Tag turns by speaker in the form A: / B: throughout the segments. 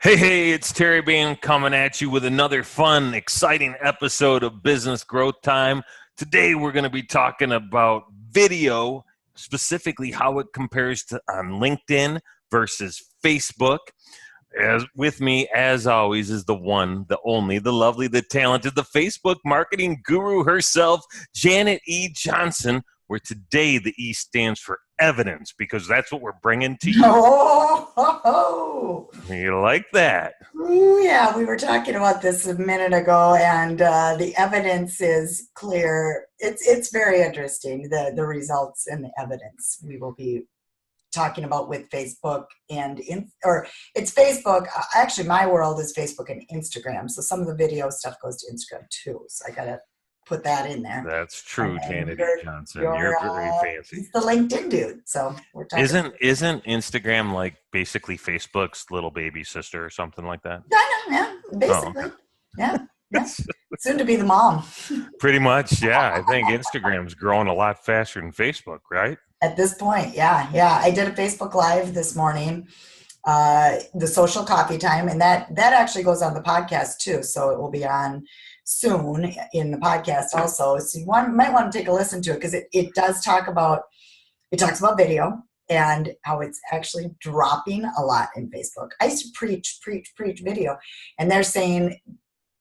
A: Hey, it's Terry Bean coming at you with another fun, exciting episode of Business Growth Time. Today, we're going to be talking about video, specifically how it compares to on LinkedIn versus Facebook. With me, as always, is the one, the only, the lovely, the talented, the Facebook marketing guru herself, Janet E. Johnson, where today the E stands for evidence, because that's what we're bringing to you.
B: Oh.
A: You like that?
B: Yeah, we were talking about this a minute ago, and the evidence is clear. It's very interesting, the results and the evidence we will be talking about with Facebook it's Facebook. Actually, my world is Facebook and Instagram, so some of the video stuff goes to Instagram too. So I gotta put that in there.
A: That's true, Janet Johnson. You're very fancy.
B: He's the LinkedIn dude. So we're talking.
A: Isn't Instagram like basically Facebook's little baby sister or something like that?
B: Yeah, basically.
A: Oh, okay.
B: Yeah. Soon to be the mom.
A: Pretty much, yeah. I think Instagram's growing a lot faster than Facebook, right?
B: At this point, yeah. I did a Facebook Live this morning, the social coffee time, and that actually goes on the podcast too. So it will be on soon in the podcast also. So you might want to take a listen to it, because it talks about video and how it's actually dropping a lot in Facebook. I used to preach video, and they're saying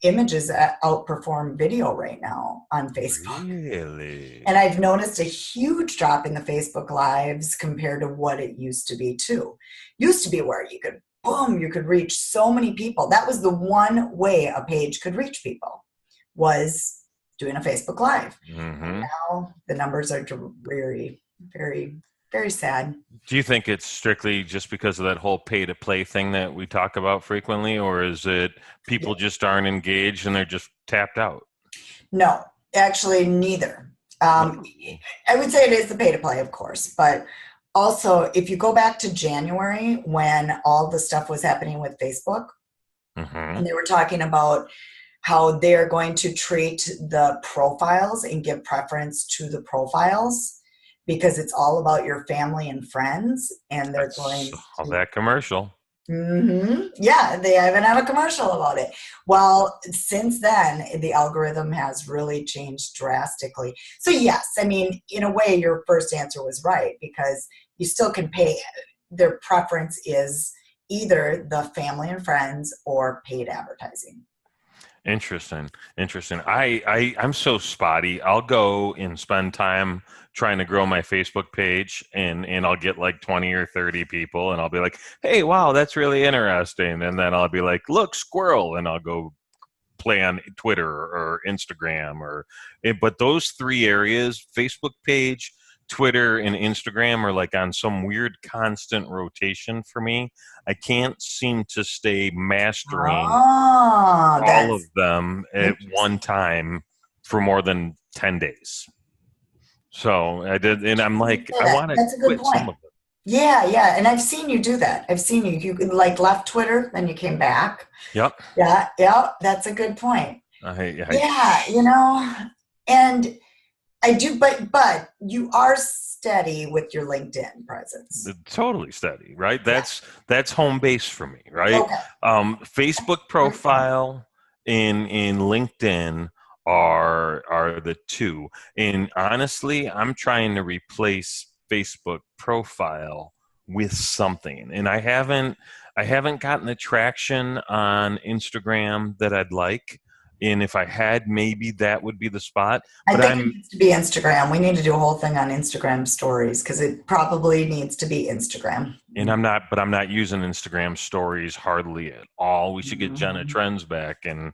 B: images outperform video right now on Facebook.
A: Really?
B: And I've noticed a huge drop in the Facebook Lives compared to what it used to be too. Used to be where you could reach so many people. That was the one way a page could reach people, was doing a Facebook Live.
A: Mm-hmm.
B: And now the numbers are very, very, very sad.
A: Do you think it's strictly just because of that whole pay-to-play thing that we talk about frequently, or is it people just aren't engaged and they're just tapped out?
B: No, actually neither. I would say it is the pay-to-play, of course, but also if you go back to January when all the stuff was happening with Facebook, and they were talking about how they're going to treat the profiles and give preference to the profiles, because it's all about your family and friends, and they're
A: that commercial.
B: Yeah, they even have a commercial about it. Well, since then, the algorithm has really changed drastically. So yes, I mean, in a way, your first answer was right, because you still can pay. Their preference is either the family and friends or paid advertising.
A: Interesting. I'm so spotty. I'll go and spend time trying to grow my Facebook page, and I'll get like 20 or 30 people, and I'll be like, hey, wow, that's really interesting. And then I'll be like, look, squirrel. And I'll go play on Twitter or Instagram but those three areas, Facebook page, Twitter, and Instagram, are like on some weird constant rotation for me. I can't seem to stay mastering all of them at one time for more than 10 days. So I did, and I'm like, I want to quit some of them.
B: Yeah, and I've seen you do that. I've seen you like left Twitter, then you came back.
A: Yep.
B: Yeah, that's a good point.
A: Yeah,
B: and I do, but you are steady with your LinkedIn presence.
A: Totally steady, right? That's home base for me, right? Okay. Facebook profile in LinkedIn are the two. And honestly, I'm trying to replace Facebook profile with something. And I haven't gotten the traction on Instagram that I'd like. And if I had, maybe that would be the spot.
B: But I think it needs to be Instagram. We need to do a whole thing on Instagram stories, because it probably needs to be Instagram.
A: And I'm not using Instagram stories hardly at all. We should get Jenna Trends back and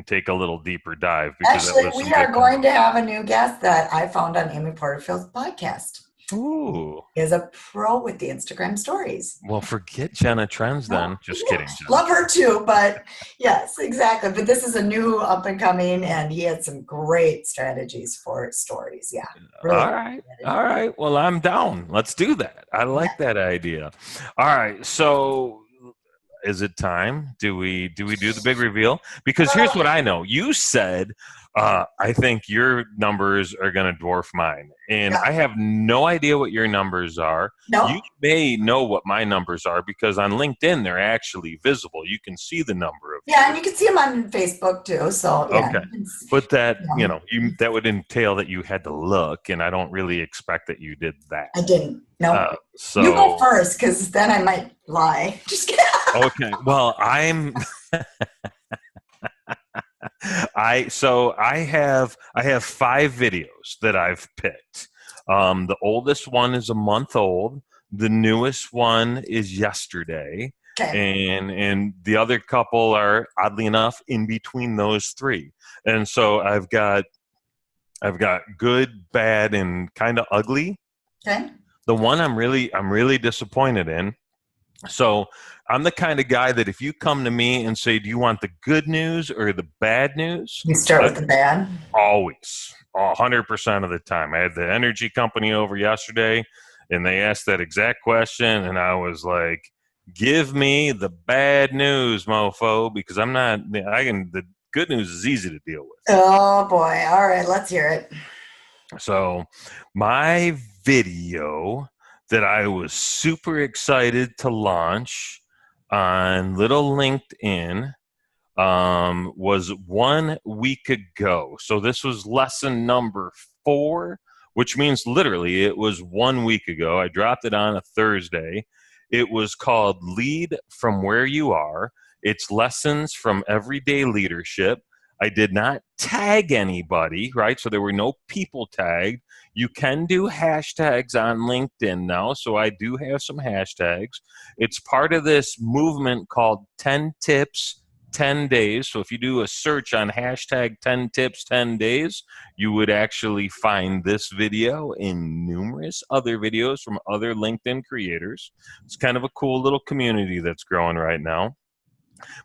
A: take a little deeper dive. Because
B: actually, we are going to have a new guest that I found on Amy Porterfield's podcast.
A: Ooh.
B: Is a pro with the Instagram stories.
A: Well, forget Jenna Trends then. Just kidding, Jenna.
B: Love her too, but yes, exactly. But this is a new up and coming, and he had some great strategies for stories. Yeah.
A: Really All right. Well, I'm down. Let's do that. I like that idea. All right. So is it time? Do we do the big reveal? Because here's what I know. You said, I think your numbers are going to dwarf mine, and
B: Yeah.
A: I have no idea what your numbers are.
B: No.
A: You may know what my numbers are because on LinkedIn they're actually visible. You can see the number of
B: Yeah, and
A: views.
B: you can see them on Facebook too. So yeah,
A: Okay. But that,
B: you know,
A: that would entail that you had to look, and I don't really expect that you did that.
B: I didn't. No. You go
A: So,
B: first, because then I might lie. Just kidding.
A: okay. Well, I have 5 videos that I've picked. The oldest one is a month old. The newest one is yesterday.
B: Okay.
A: And the other couple are oddly enough in between those 3. And so I've got good, bad, and kind of ugly.
B: Okay.
A: The one I'm really disappointed in. So I'm the kind of guy that if you come to me and say, "Do you want the good news or the bad news?"
B: You start with the bad.
A: Always, 100% of the time. I had the energy company over yesterday, and they asked that exact question, and I was like, "Give me the bad news, mofo," because I'm not. The good news is easy to deal with.
B: Oh boy. All right, let's hear it.
A: So, my video that I was super excited to launch on little LinkedIn was 1 week ago. So this was lesson number 4, which means literally it was 1 week ago. I dropped it on a Thursday. It was called Lead from Where You Are. It's lessons from everyday leadership. I did not tag anybody, right? So there were no people tagged. You can do hashtags on LinkedIn now, so I do have some hashtags. It's part of this movement called 10 Tips, 10 Days. So if you do a search on hashtag 10 Tips, 10 Days, you would actually find this video and numerous other videos from other LinkedIn creators. It's kind of a cool little community that's growing right now.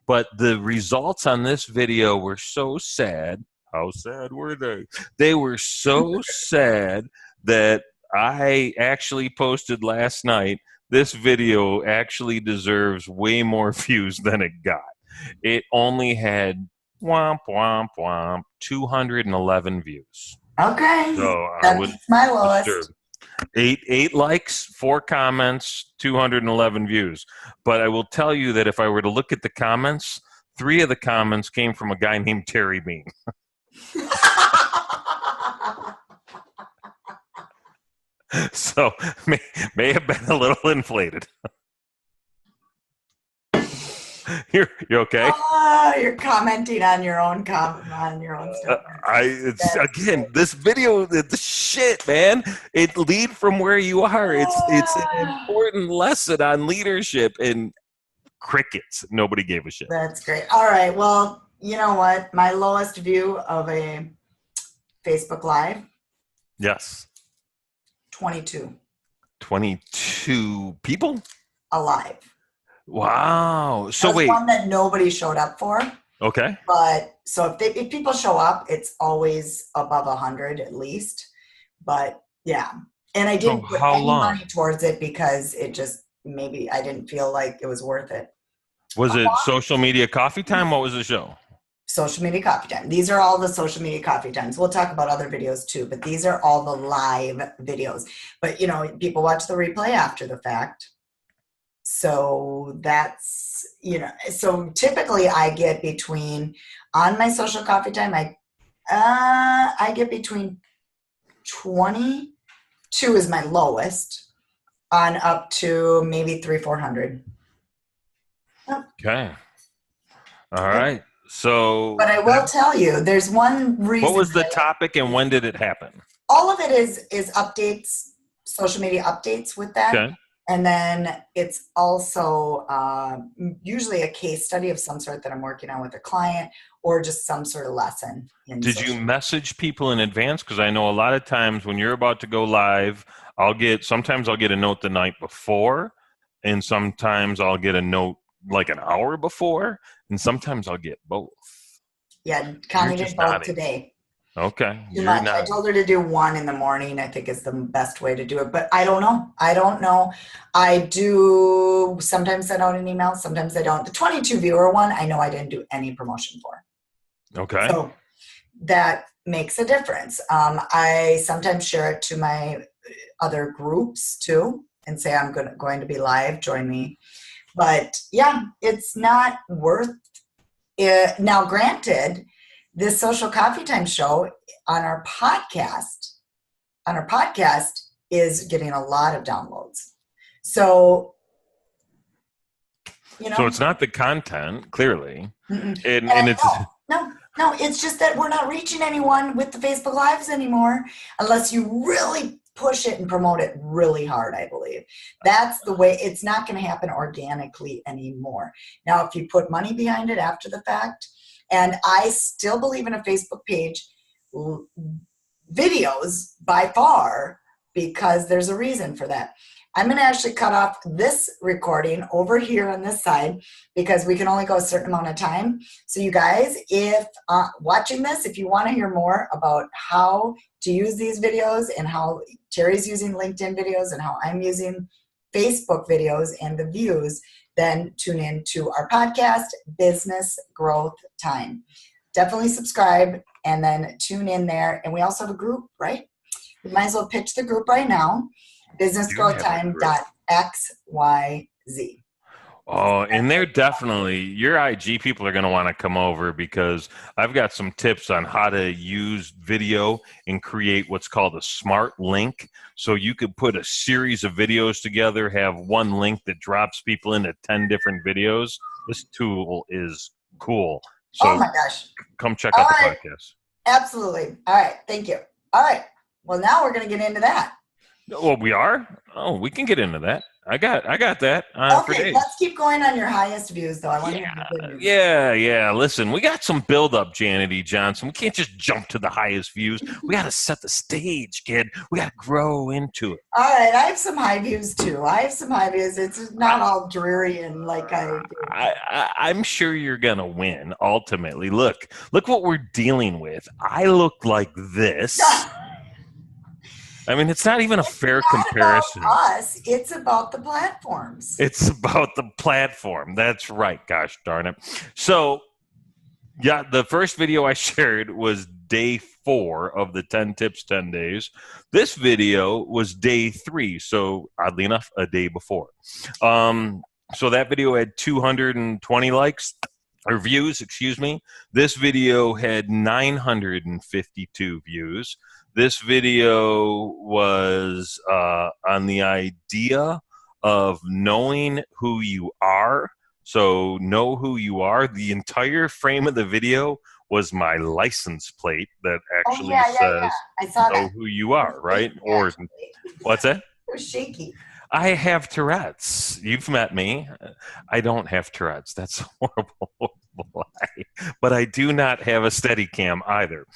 A: But the results on this video were so sad. How sad were they? They were so sad that I actually posted last night. This video actually deserves way more views than it got. It only had womp womp womp 211 views.
B: Okay.
A: So I
B: That
A: was
B: beats my
A: disturbed.
B: lowest.
A: Eight likes, 4 comments, 211 views. But I will tell you that if I were to look at the comments, 3 of the comments came from a guy named Terry Bean. So may have been a little inflated. You okay?
B: You're commenting on your own stuff.
A: This video, the shit, man. It lead from where you are. It's an important lesson on leadership, and crickets. Nobody gave a shit.
B: That's great. All right. Well, you know what? My lowest view of a Facebook Live,
A: Yes.
B: 22
A: 22 people?
B: alive.
A: Wow. So
B: That was
A: wait.
B: one that nobody showed up for.
A: Okay.
B: But so if people show up, it's always above 100 at least. But yeah. And I didn't put any money towards it because it just, maybe I didn't feel like it was worth it.
A: Was it social media coffee time? What was the show?
B: Social media coffee time. These are all the social media coffee times. We'll talk about other videos too, but these are all the live videos. But people watch the replay after the fact. So that's, so typically I get on my social coffee time, I get between 22 is my lowest, on up to maybe 300-400.
A: Okay. All right. So,
B: but I will tell you, there's one reason.
A: What was the topic and when did it happen?
B: All of it is updates, social media updates with that.
A: Okay.
B: And then it's also usually a case study of some sort that I'm working on with a client, or just some sort of lesson.
A: Did you message people in advance? Because I know a lot of times when you're about to go live, sometimes I'll get a note the night before, and sometimes I'll get a note like an hour before, and sometimes I'll get both.
B: Yeah, Connie did both today.
A: Okay.
B: Too
A: You're
B: much. I
A: not.
B: told her to do one in the morning, I think is the best way to do it. But I don't know. I don't know. I do sometimes send out an email, sometimes I don't. The 22 viewer one, I know I didn't do any promotion for.
A: Okay.
B: So that makes a difference. I sometimes share it to my other groups too and say, I'm going to be live, join me. But yeah, it's not worth it. Now, granted, this social coffee time show on our podcast, is getting a lot of downloads. So,
A: So it's not the content, clearly.
B: and
A: And it's
B: no, it's just that we're not reaching anyone with the Facebook Lives anymore unless you really push it and promote it really hard, I believe. That's the way. It's not going to happen organically anymore. Now, if you put money behind it after the fact, and I still believe in a Facebook page, videos by far, because there's a reason for that. I'm going to actually cut off this recording over here on this side because we can only go a certain amount of time. So you guys, if watching this, if you want to hear more about how to use these videos and how Terry's using LinkedIn videos and how I'm using Facebook videos and the views, then tune in to our podcast, Business Growth Time. Definitely subscribe and then tune in there. And we also have a group, right? We might as well pitch the group right now. businessgrowthtime.xyz.
A: Oh, and they're definitely, your IG people are going to want to come over because I've got some tips on how to use video and create what's called a smart link. So you could put a series of videos together, have one link that drops people into 10 different videos. This tool is cool. So
B: Oh my gosh.
A: come check out the podcast.
B: Absolutely. All right. Thank you. All right. Well, now we're going to get into that.
A: Well, we are? Oh, we can get into that. I got that for
B: Okay,
A: days.
B: let's keep going on your highest views, though. I want to hear the good news.
A: Yeah. Listen, we got some build up, Janity Johnson. We can't just jump to the highest views. We got to set the stage, kid. We got to grow into it.
B: All right, I have some high views too. It's not all dreary and like
A: I'm sure you're gonna win ultimately. Look what we're dealing with. I look like this. I mean, it's not even a fair comparison.
B: About us, it's about the platforms.
A: It's about the platform. That's right. Gosh darn it. So, yeah, the first video I shared was day 4 of the 10 tips, 10 days. This video was day 3. So, oddly enough, a day before. So that video had 220 likes or views, excuse me. This video had 952 views. This video was on the idea of knowing who you are. So know who you are. The entire frame of the video was my license plate that actually says
B: I saw
A: know
B: that.
A: who you are, right? Or what's that?
B: It was shaky.
A: I have Tourette's. You've met me. I don't have Tourette's. That's a horrible lie. But I do not have a Steadicam either.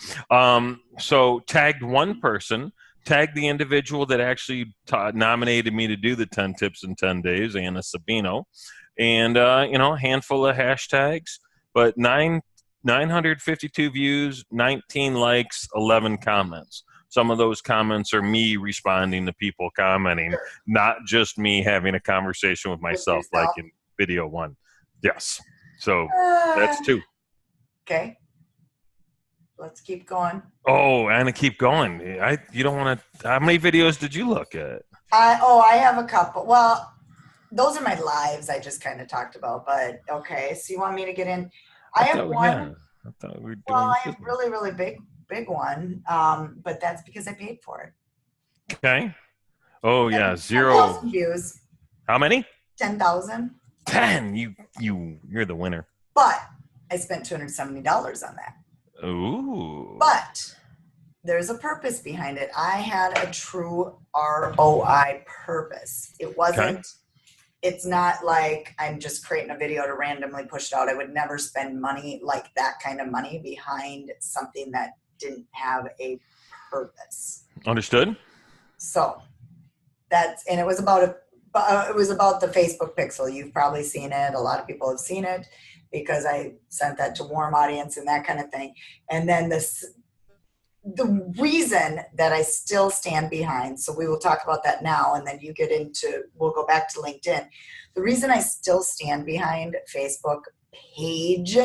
A: So tagged one person, tagged the individual that actually nominated me to do the 10 tips in 10 days, Anna Sabino, and a handful of hashtags, but 952 views, 19 likes, 11 comments. Some of those comments are me responding to people commenting, not just me having a conversation with myself like in video 1. Yes. So that's 2.
B: Okay. Let's keep going.
A: Oh, and keep going. You don't want to. How many videos did you look at?
B: I have a couple. Well, those are my lives I just kind of talked about, but okay. So you want me to get in? I have one.
A: Yeah, I thought we were doing
B: I have really, really big one. But that's because I paid for it.
A: Okay. Oh yeah, 0
B: views.
A: How many?
B: 10,000.
A: 10. You're the winner.
B: But I spent $270 on that.
A: Ooh.
B: But there's a purpose behind it. I had a true ROI purpose. It wasn't. Okay. It's not like I'm just creating a video to randomly push it out. I would never spend money like that kind of money behind something that didn't have a purpose.
A: Understood.
B: So it was about the Facebook pixel. You've probably seen it. A lot of people have seen it because I sent that to warm audience and that kind of thing. And then the reason that I still stand behind, so we will talk about that now, and then we'll go back to LinkedIn. The reason I still stand behind Facebook page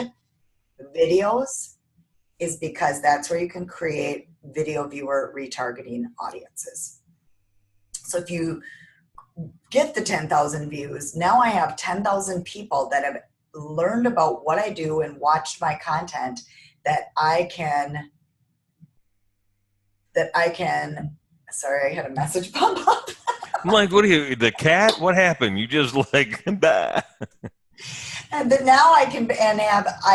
B: videos is because that's where you can create video viewer retargeting audiences. So if you get the 10,000 views, now I have 10,000 people that have learned about what I do and watched my content that I can, sorry, I had a message pop up.
A: I'm like, the cat? What happened? You just like, bah.
B: And then now I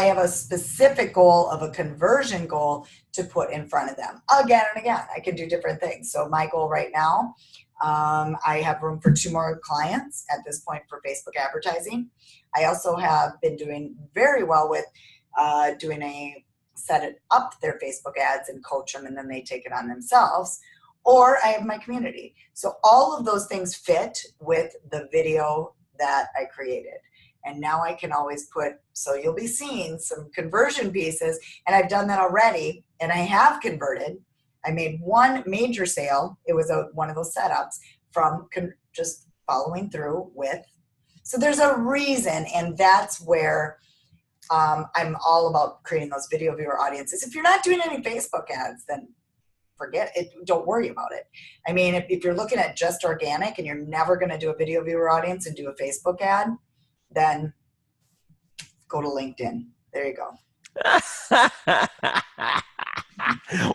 B: have a specific goal of a conversion goal to put in front of them again and again. I can do different things. So my goal right now, I have room for 2 more clients at this point for Facebook advertising. I also have been doing very well with set it up their Facebook ads and coach them, and then they take it on themselves. Or I have my community. So all of those things fit with the video that I created. And now I can always so you'll be seeing some conversion pieces, and I've done that already, and I have converted. I made one major sale. It was one of those setups from just following through with. So there's a reason, and that's where I'm all about creating those video viewer audiences. If you're not doing any Facebook ads, then forget it. Don't worry about it. I mean, if you're looking at just organic and you're never going to do a video viewer audience and do a Facebook ad, then go to LinkedIn. There you go.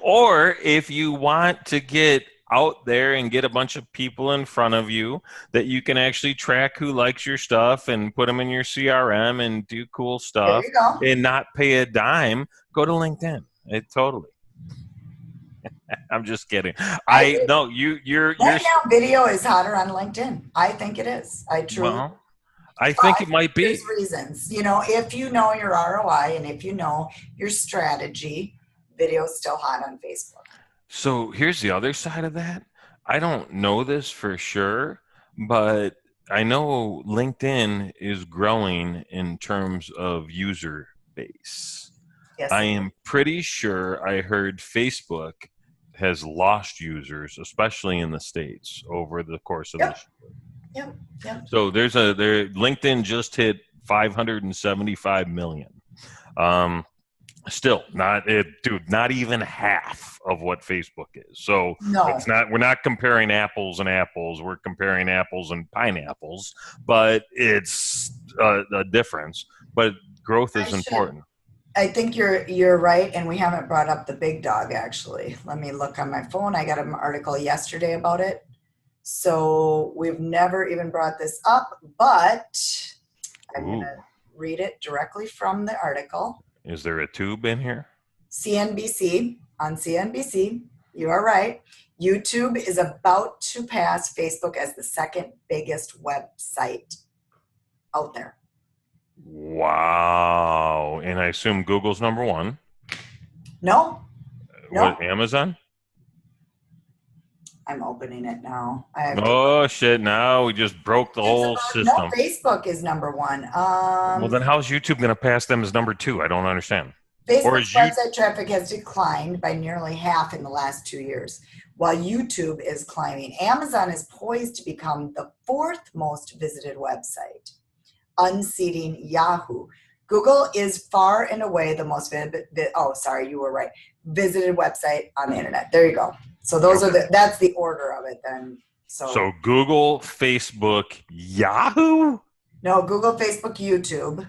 A: Or if you want to get out there and get a bunch of people in front of you that you can actually track who likes your stuff and put them in your CRM and do cool stuff and not pay a dime, go to LinkedIn. Totally. I'm just kidding. You're
B: right now video is hotter on LinkedIn. I think it is. I truly.
A: Well, I think it might be.
B: There's reasons. If you know your ROI and if you know your strategy, video is still hot on Facebook.
A: So here's the other side of that. I don't know this for sure, but I know LinkedIn is growing in terms of user base. Yes, I am pretty sure I heard Facebook has lost users, especially in the States, over the course of this year. Yep. So LinkedIn just hit 575 million. Still not even half of what Facebook is. So we're not comparing apples and apples. We're comparing apples and pineapples, but it's a difference. But growth is important.
B: I think you're right, and we haven't brought up the big dog, actually. Let me look on my phone. I got an article yesterday about it. So we've never even brought this up, but I'm going to read it directly from the article.
A: Is there a tube in here?
B: CNBC, on CNBC, you are right. YouTube is about to pass Facebook as the second biggest website out there.
A: Wow. And I assume Google's number 1.
B: No.
A: What, Amazon?
B: I'm opening it now.
A: Shit. Now we just broke the whole system.
B: No, Facebook is number 1.
A: Well, then how's YouTube going to pass them as number 2? I don't understand.
B: Facebook's website traffic has declined by nearly half in the last 2 years, while YouTube is climbing. Amazon is poised to become the 4th most visited website, unseating Yahoo. Google is far and away the most you were right. Visited website on the internet. There you go. So that's the order of it then.
A: So Google, Facebook, Yahoo?
B: No, Google, Facebook, YouTube.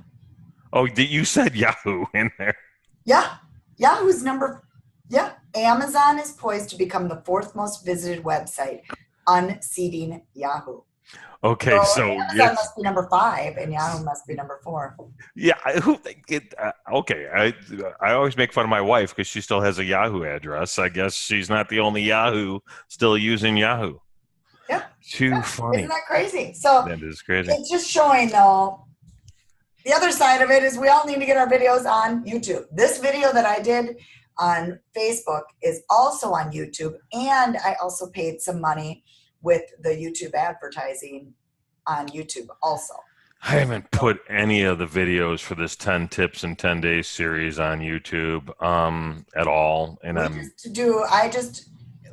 A: Oh, you said Yahoo in there.
B: Yeah. Yahoo's Amazon is poised to become the 4th most visited website, unseating Yahoo.
A: Okay, so
B: Amazon must be number 5, and Yahoo must be number 4.
A: Yeah, okay. I always make fun of my wife because she still has a Yahoo address. I guess she's not the only Yahoo still using Yahoo.
B: Yeah,
A: too funny.
B: Isn't that crazy? So
A: that is crazy.
B: It's just showing, though. The other side of it is we all need to get our videos on YouTube. This video that I did on Facebook is also on YouTube, and I also paid some money with the YouTube advertising on YouTube also.
A: I haven't put any of the videos for this 10 tips in 10 days series on YouTube at all. And
B: We
A: I'm
B: just do,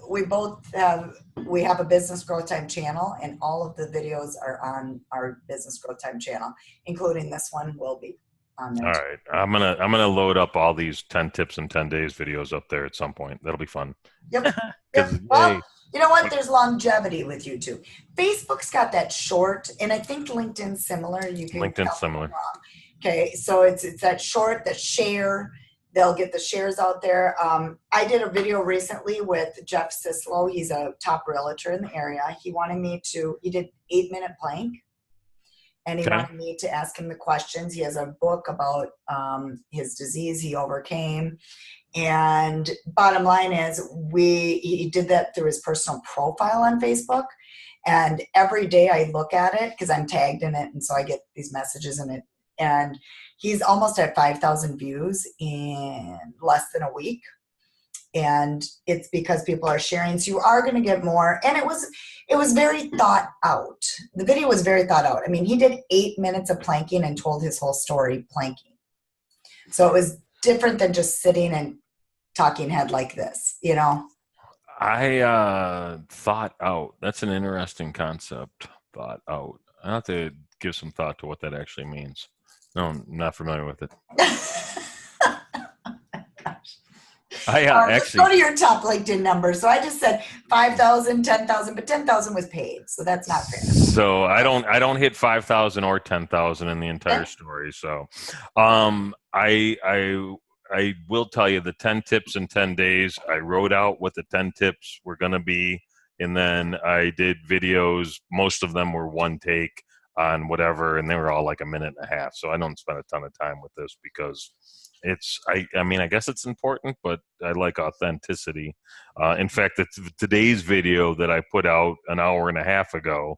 B: we both have, we have a business growth time channel, and all of the videos are on our business growth time channel, including this one will be on there
A: all
B: too.
A: right. I'm gonna load up all these 10 tips in 10 days videos up there at some point. That'll be fun.
B: Yep. Yep.
A: Because
B: Well,
A: yay.
B: you know what? There's longevity with YouTube. Facebook's got that short, and I think LinkedIn's similar. You can
A: LinkedIn's
B: tell me if I'm
A: similar.
B: wrong. Okay, so it's that short, that share. They'll get the shares out there. I did a video recently with Jeff Sislow. He's a top realtor in the area. He wanted me to. He did 8-minute plank, and he
A: Okay.
B: wanted me to ask him the questions. He has a book about his disease he overcame. And bottom line is, he did that through his personal profile on Facebook. And every day I look at it because I'm tagged in it, and so I get these messages in it. And he's almost at 5,000 views in less than a week. And it's because people are sharing. So you are going to get more. And it was very thought out. The video was very thought out. I mean, he did 8 minutes of planking and told his whole story planking. So it was different than just sitting and talking head like this, you know?
A: I thought out. That's an interesting concept. Thought out. I have to give some thought to what that actually means. No, I'm not familiar with it. I
B: Just go
A: actually.
B: to your top LinkedIn number. So I just said 5,000, 10,000, but 10,000 was paid. So that's not fair.
A: So I don't hit 5,000 or 10,000 in the entire story. So, I will tell you the 10 tips in 10 days. I wrote out what the 10 tips were going to be, and then I did videos. Most of them were one take on whatever, and they were all like a minute and a half. So I don't spend a ton of time with this because I mean, I guess it's important, but I like authenticity. In fact, today's video that I put out an hour and a half ago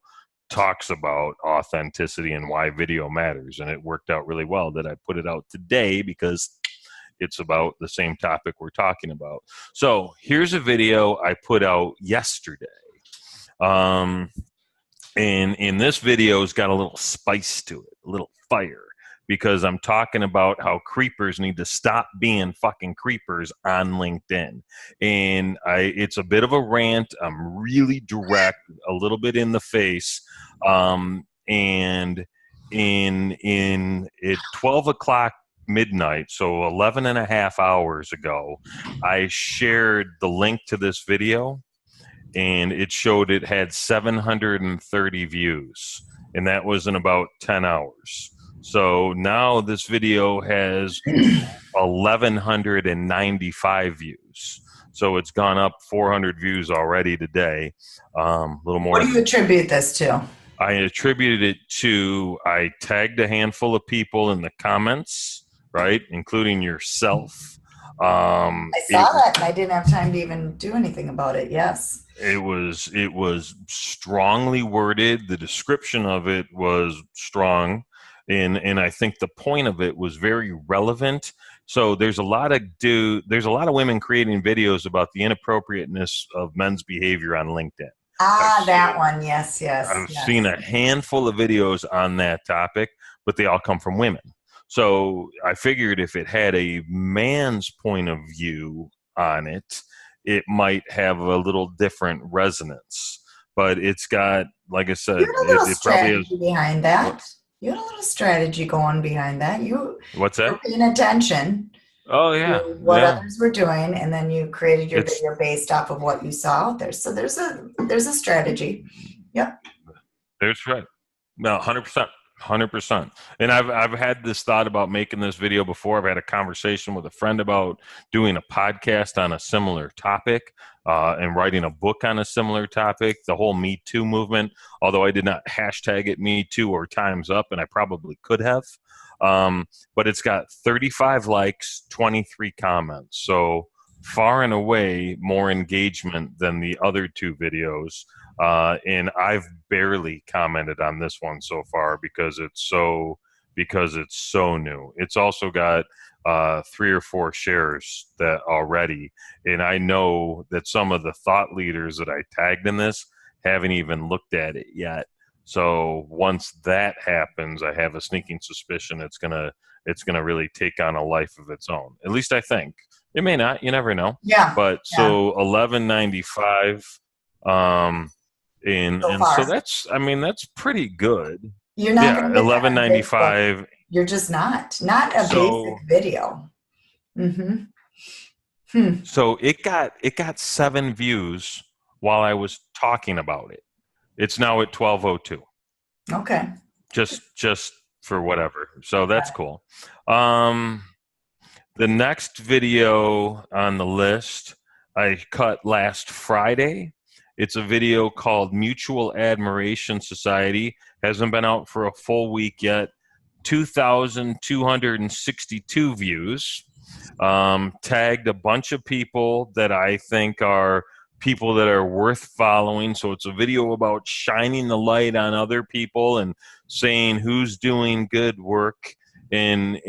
A: talks about authenticity and why video matters, and it worked out really well that I put it out today because it's about the same topic we're talking about. So here's a video I put out yesterday. Um, and in this video's got a little spice to it, a little fire, because I'm talking about how creepers need to stop being fucking creepers on LinkedIn. And it's a bit of a rant. I'm really direct, a little bit in the face. And in at 12 o'clock midnight, so 11 and a half hours ago, I shared the link to this video, and it showed it had 730 views, and that was in about 10 hours. So now this video has 1,195 views. So it's gone up 400 views already today. A little more.
B: What do you attribute this to?
A: I attributed it to, I tagged a handful of people in the comments, right, including yourself.
B: I saw that, and I didn't have time to even do anything about it. Yes.
A: It was strongly worded. The description of it was strong, and I think the point of it was very relevant. So there's a lot of women creating videos about the inappropriateness of men's behavior on LinkedIn.
B: That one. Yes, yes.
A: I've
B: yes.
A: seen a handful of videos on that topic, but they all come from women. So I figured if it had a man's point of view on it, it might have a little different resonance. But it's got, like I said,
B: You had a little
A: it probably is.
B: strategy behind that. You had a little strategy going behind that. You
A: What's
B: were
A: that?
B: paying attention
A: Oh
B: to
A: yeah,
B: what
A: yeah.
B: others were doing, and then you created your
A: It's
B: video based off of what you saw out there. So there's a strategy. Yep.
A: there's right. No, 100%. 100%. And I've had this thought about making this video before. I've had a conversation with a friend about doing a podcast on a similar topic, and writing a book on a similar topic, the whole Me Too movement, although I did not hashtag it Me Too or Time's Up, and I probably could have. But it's got 35 likes, 23 comments. So far and away more engagement than the other two videos. And I've barely commented on this one so far because it's so new. It's also got 3 or 4 shares that already, and I know that some of the thought leaders that I tagged in this haven't even looked at it yet. So once that happens, I have a sneaking suspicion it's gonna really take on a life of its own. At least I think. It may not. You never know.
B: Yeah.
A: But
B: Yeah.
A: so 1195,
B: So
A: and so
B: far,
A: that's pretty good.
B: you're not going
A: Yeah,
B: to get that on Facebook.
A: 1195.
B: You're just not a basic
A: So
B: video. Mm-hmm. Hmm.
A: so it got 7 views while I was talking about it. It's now at 1202.
B: Okay.
A: Just for whatever. So that's cool. Um, the next video on the list I cut last Friday. It's a video called Mutual Admiration Society. Hasn't been out for a full week yet. 2,262 views. Tagged a bunch of people that I think are people that are worth following. So it's a video about shining the light on other people and saying who's doing good work in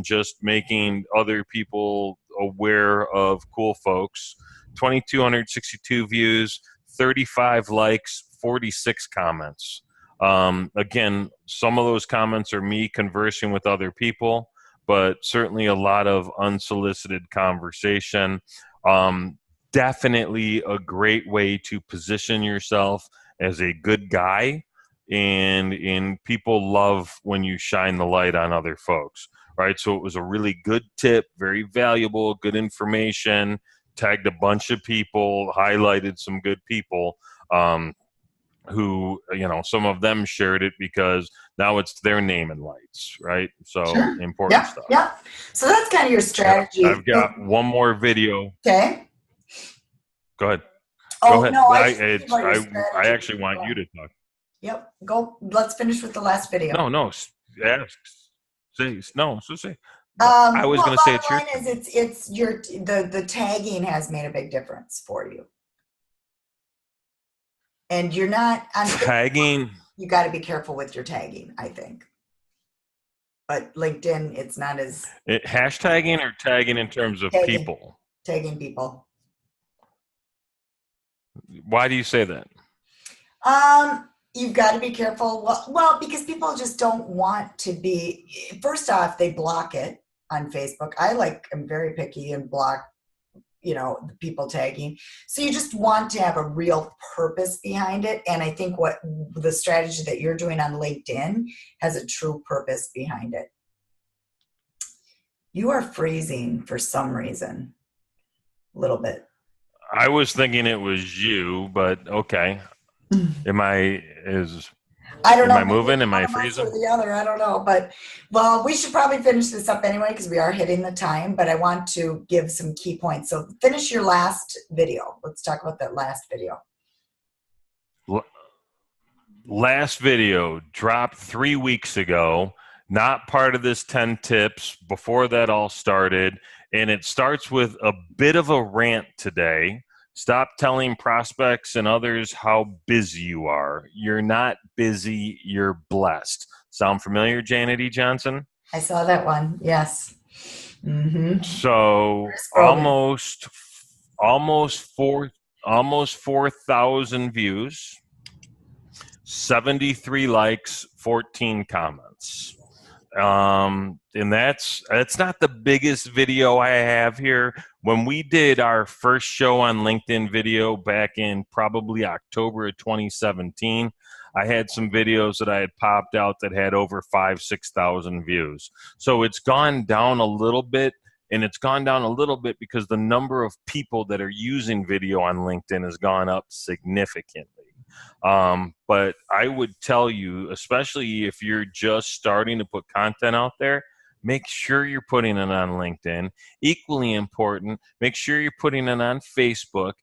A: just making other people aware of cool folks. 2,262 views, 35 likes, 46 comments. Again, some of those comments are me conversing with other people, but certainly a lot of unsolicited conversation. Definitely a great way to position yourself as a good guy, and people love when you shine the light on other folks, right? So it was a really good tip, very valuable, good information. Tagged a bunch of people, highlighted some good people. Who, some of them shared it because now it's their name and lights, right? So
B: Sure.
A: important
B: Yeah.
A: stuff.
B: Yeah. So that's kind of your
A: Yep.
B: strategy.
A: I've got one more video.
B: Okay.
A: Go ahead. Go
B: Oh,
A: ahead.
B: no, I
A: I
B: should think about your
A: I
B: strategy.
A: actually want you to talk.
B: Yep. Go. Let's finish with the last video.
A: No. Ask. Say no. So say. I was
B: Well,
A: going to say
B: bottom
A: it's your
B: line
A: turn.
B: is it's your the tagging has made a big difference for you, and you're not on
A: Tagging.
B: you got to be careful with your tagging, I think. But LinkedIn, it's not as
A: Hashtagging or tagging in terms of
B: tagging
A: people.
B: tagging people.
A: Why do you say that?
B: You've got to be careful. Well, because people just don't want to be. First off, they block it on Facebook. I'm very picky and block, the people tagging. So you just want to have a real purpose behind it. And I think what the strategy that you're doing on LinkedIn has a true purpose behind it. You are freezing for some reason, a little bit.
A: I was thinking it was you, but okay. Am I moving? Am I freezing?
B: Or the other, I don't know. But well, we should probably finish this up anyway because we are hitting the time. But I want to give some key points. So finish your last video. Let's talk about that last video.
A: Last video dropped 3 weeks ago. Not part of this 10 tips. Before that all started, and it starts with a bit of a rant today. Stop telling prospects and others how busy you are. You're not busy, you're blessed. Sound familiar, Janet E. Johnson?
B: I saw that one. Yes. Mm-hmm.
A: So almost 4,000 views, 73 likes, 14 comments. And that's not the biggest video I have here. When we did our first show on LinkedIn video back in probably October of 2017, I had some videos that I had popped out that had over 6,000 views. So it's gone down a little bit, and it's gone down a little bit because the number of people that are using video on LinkedIn has gone up significantly. But I would tell you, especially if you're just starting to put content out there, make sure you're putting it on LinkedIn. Equally important, make sure you're putting it on Facebook,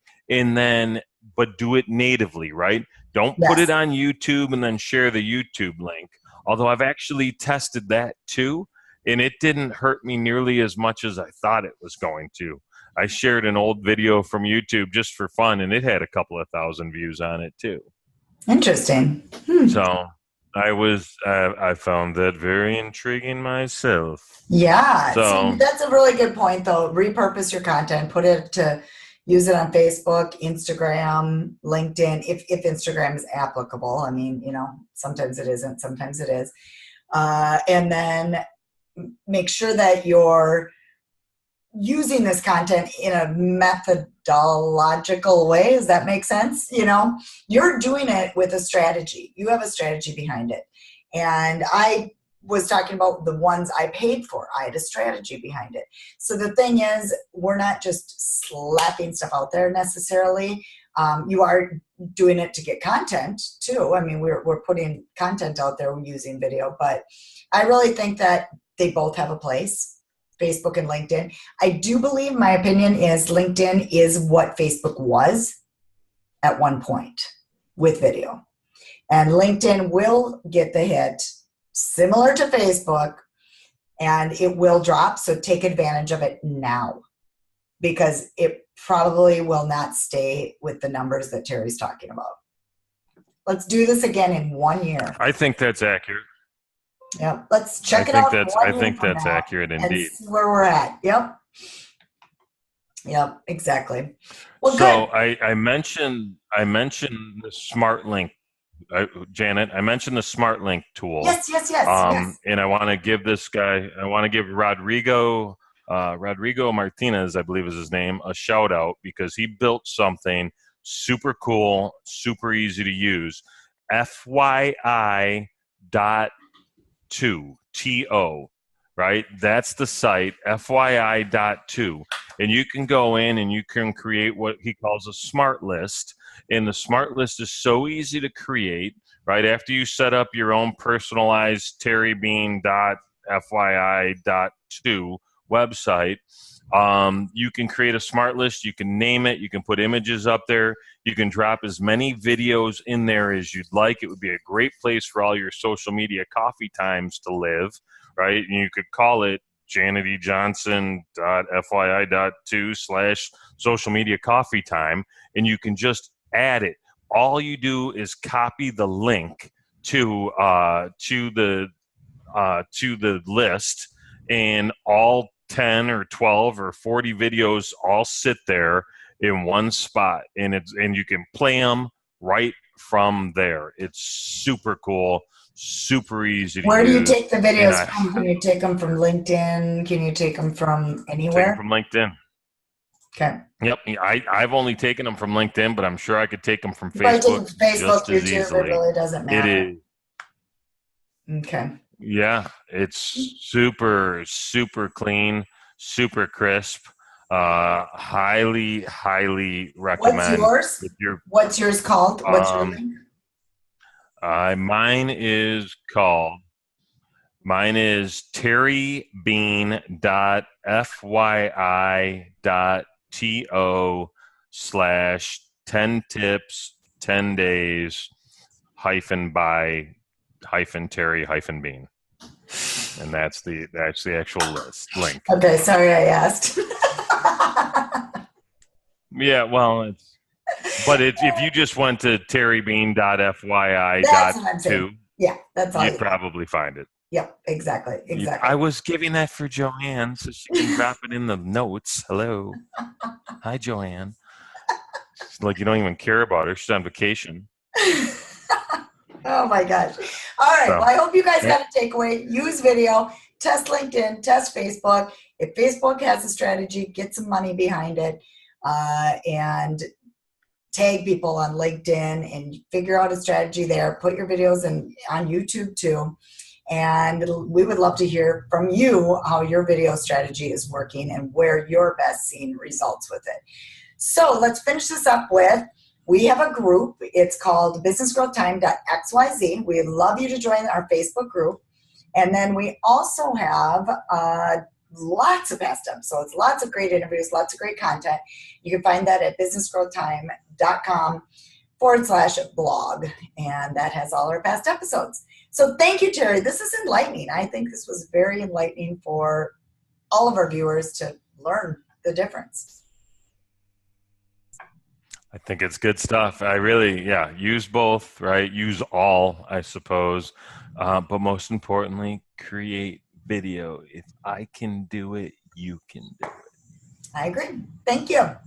A: but do it natively, right? Don't put it on YouTube and then share the YouTube link. Although I've actually tested that too, and it didn't hurt me nearly as much as I thought it was going to. I shared an old video from YouTube just for fun, and it had a couple of thousand views on it too.
B: Interesting.
A: So I found that very intriguing myself.
B: Yeah.
A: So
B: that's a really good point, though. Repurpose your content, put it to, use it on Facebook, Instagram, LinkedIn, if Instagram is applicable. I mean, sometimes it isn't, sometimes it is. And then make sure that you're using this content in a methodological way. Does that make sense? You're doing it with a strategy. You have a strategy behind it. And I was talking about the ones I paid for. I had a strategy behind it. So the thing is, we're not just slapping stuff out there necessarily. You are doing it to get content too. I mean, we're putting content out there using video, but I really think that they both have a place. Facebook and LinkedIn. I do believe, my opinion is, LinkedIn is what Facebook was at one point with video. And LinkedIn will get the hit similar to Facebook, and it will drop. So take advantage of it now, because it probably will not stay with the numbers that Terry's talking about. Let's do this again in 1 year.
A: I think that's accurate.
B: Yep. Let's check it out.
A: I think that's accurate indeed.
B: And see where we're at. Yep. Exactly. Well,
A: so
B: good.
A: I mentioned the Smart Link, Janet. I mentioned the Smart Link tool.
B: Yes.
A: And I want to give Rodrigo Martinez, I believe is his name, a shout out, because he built something super cool, super easy to use. FYI.to, right? That's the site, FYI.to. And you can go in and you can create what he calls a smart list. And the smart list is so easy to create, right? After you set up your own personalized terrybean.fyi.to website, you can create a smart list. You can name it. You can put images up there. You can drop as many videos in there as you'd like. It would be a great place for all your social media coffee times to live, right? And you could call it janetjohnson.fyi.to/social media coffee time, and you can just add it. All you do is copy the link to the list, and all 10 or 12 or 40 videos all sit there in one spot, and you can play them right from there. It's super cool, super easy to use.
B: Where do you take the videos from? Can you take them from LinkedIn? Can you take them from anywhere?
A: Take them from LinkedIn.
B: Okay.
A: Yep. I've only taken them from LinkedIn, but I'm sure I could take them from
B: Facebook
A: just as
B: YouTube,
A: easily.
B: It really doesn't matter.
A: It is.
B: Okay.
A: Yeah, it's super, super clean, super crisp. Highly recommend.
B: What's yours called? What's your link?
A: Mine is terrybean.fyi.to/10tips 10 days-by-Terry-Bean. And that's the actual link.
B: Okay, sorry I asked.
A: Yeah, well, if you just went to terrybean.fyi.to,
B: yeah, that's all.
A: You'd probably find it.
B: Yep, exactly.
A: I was giving that for Joanne so she can drop it in the notes. Hello. Hi, Joanne. It's like you don't even care about her. She's on vacation.
B: Oh, my gosh. All right. Well, I hope you guys got a takeaway. Use video. Test LinkedIn. Test Facebook. If Facebook has a strategy, get some money behind it. And tag people on LinkedIn and figure out a strategy there. Put your videos on YouTube too. And we would love to hear from you how your video strategy is working and where you're best seeing results with it. So let's finish this up with, we have a group. It's called businessgrowthtime.xyz. We'd love you to join our Facebook group. And then we also have lots of past episodes, lots of great interviews, lots of great content. You can find that at businessgrowthtime.com/blog. And that has all our past episodes. So thank you, Terry. This is enlightening. I think this was very enlightening for all of our viewers to learn the difference.
A: I think it's good stuff. I really, use both, right? Use all, I suppose. But most importantly, create video. If I can do it, you can do it.
B: I agree. Thank you.